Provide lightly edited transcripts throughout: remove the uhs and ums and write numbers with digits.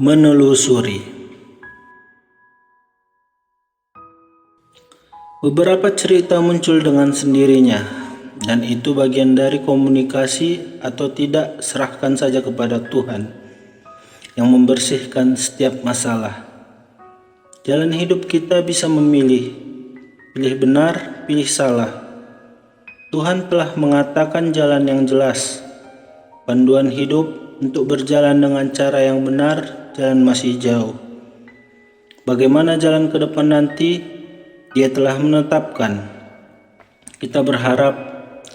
Menelusuri. Beberapa cerita muncul dengan sendirinya, dan itu bagian dari komunikasi atau tidak, serahkan saja kepada Tuhan yang membersihkan setiap masalah. Jalan hidup kita bisa memilih, pilih benar, pilih salah. Tuhan telah mengatakan jalan yang jelas, panduan hidup untuk berjalan dengan cara yang benar. Jalan masih jauh. Bagaimana jalan ke depan nanti? Dia telah menetapkan. Kita berharap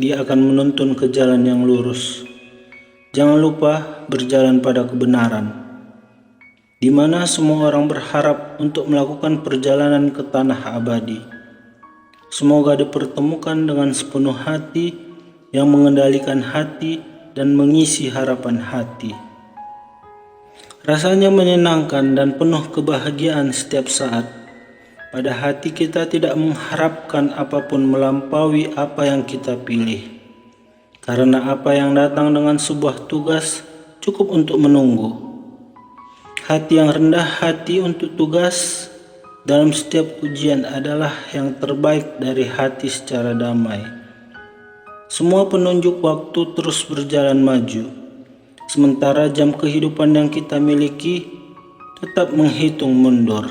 Dia akan menuntun ke jalan yang lurus. Jangan lupa berjalan pada kebenaran, di mana semua orang berharap untuk melakukan perjalanan ke tanah abadi. Semoga dipertemukan dengan sepenuh hati yang mengendalikan hati dan mengisi harapan hati. Rasanya menyenangkan dan penuh kebahagiaan setiap saat. Pada hati kita tidak mengharapkan apapun melampaui apa yang kita pilih. Karena apa yang datang dengan sebuah tugas cukup untuk menunggu. Hati yang rendah hati untuk tugas dalam setiap ujian adalah yang terbaik dari hati secara damai. Semua penunjuk waktu terus berjalan maju. Sementara jam kehidupan yang kita miliki tetap menghitung mundur.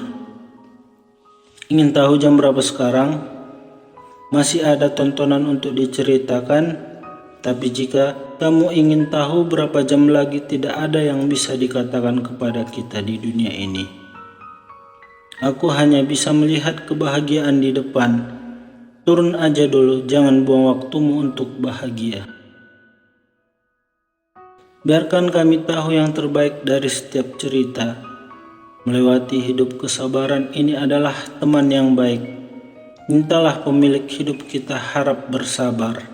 Ingin tahu jam berapa sekarang? Masih ada tontonan untuk diceritakan, tapi jika kamu ingin tahu berapa jam lagi, tidak ada yang bisa dikatakan kepada kita di dunia ini. Aku hanya bisa melihat kebahagiaan di depan. Turun aja dulu, jangan buang waktumu untuk bahagia. Biarkan kami tahu yang terbaik dari setiap cerita. Melewati hidup kesabaran ini adalah teman yang baik. Mintalah pemilik hidup kita harap bersabar.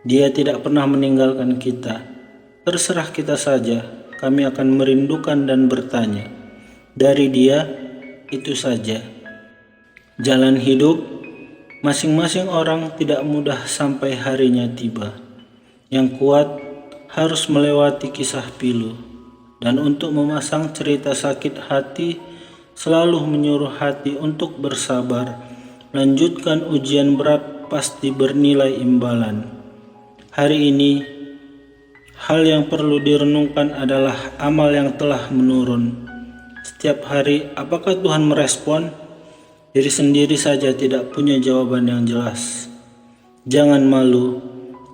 Dia tidak pernah meninggalkan kita. Terserah kita saja, kami akan merindukan dan bertanya. Dari Dia, itu saja. Jalan hidup, masing-masing orang tidak mudah sampai harinya tiba. Yang kuat harus melewati kisah pilu, dan untuk memasang cerita sakit hati, selalu menyuruh hati untuk bersabar. Lanjutkan ujian berat pasti bernilai imbalan. Hari ini, hal yang perlu direnungkan adalah amal yang telah menurun. Setiap hari, apakah Tuhan merespon? Diri sendiri saja tidak punya jawaban yang jelas. Jangan malu,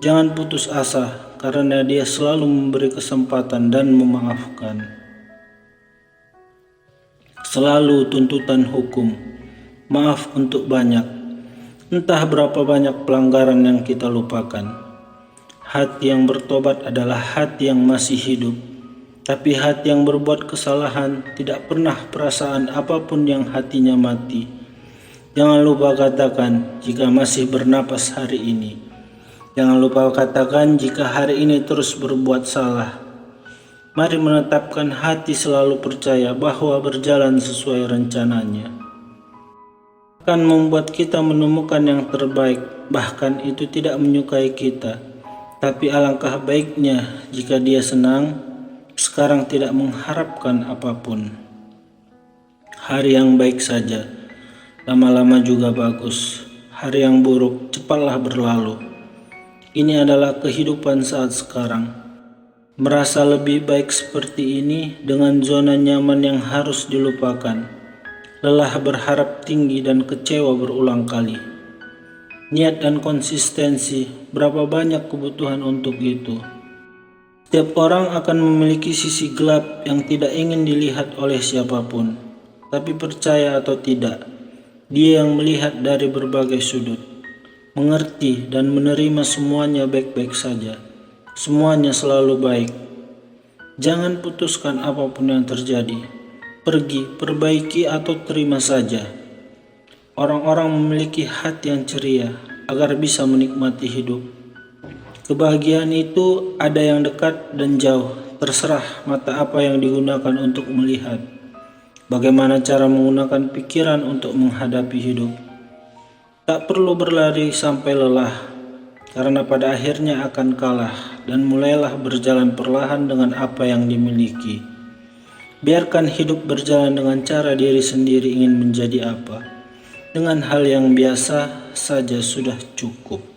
jangan putus asa, karena Dia selalu memberi kesempatan dan memaafkan. Selalu tuntutan hukum, maaf untuk banyak. Entah berapa banyak pelanggaran yang kita lupakan. Hati yang bertobat adalah hati yang masih hidup. Tapi hati yang berbuat kesalahan tidak pernah perasaan apapun yang hatinya mati. Jangan lupa katakan jika masih bernapas hari ini. Jangan lupa katakan jika hari ini terus berbuat salah. Mari menetapkan hati selalu percaya bahwa berjalan sesuai rencananya. Akan membuat kita menemukan yang terbaik, bahkan itu tidak menyukai kita. Tapi alangkah baiknya jika Dia senang, sekarang tidak mengharapkan apapun. Hari yang baik saja, lama-lama juga bagus. Hari yang buruk, cepatlah berlalu. Ini adalah kehidupan saat sekarang. Merasa lebih baik seperti ini dengan zona nyaman yang harus dilupakan. Lelah berharap tinggi dan kecewa berulang kali. Niat dan konsistensi, berapa banyak kebutuhan untuk itu. Setiap orang akan memiliki sisi gelap yang tidak ingin dilihat oleh siapapun. Tapi percaya atau tidak, Dia yang melihat dari berbagai sudut. Mengerti dan menerima semuanya baik-baik saja. Semuanya selalu baik. Jangan putuskan apapun yang terjadi. Pergi, perbaiki atau terima saja. Orang-orang memiliki hati yang ceria agar bisa menikmati hidup. Kebahagiaan itu ada yang dekat dan jauh. Terserah mata apa yang digunakan untuk melihat. Bagaimana cara menggunakan pikiran untuk menghadapi hidup. Tak perlu berlari sampai lelah, karena pada akhirnya akan kalah dan mulailah berjalan perlahan dengan apa yang dimiliki. Biarkan hidup berjalan dengan cara diri sendiri ingin menjadi apa. Dengan hal yang biasa saja sudah cukup.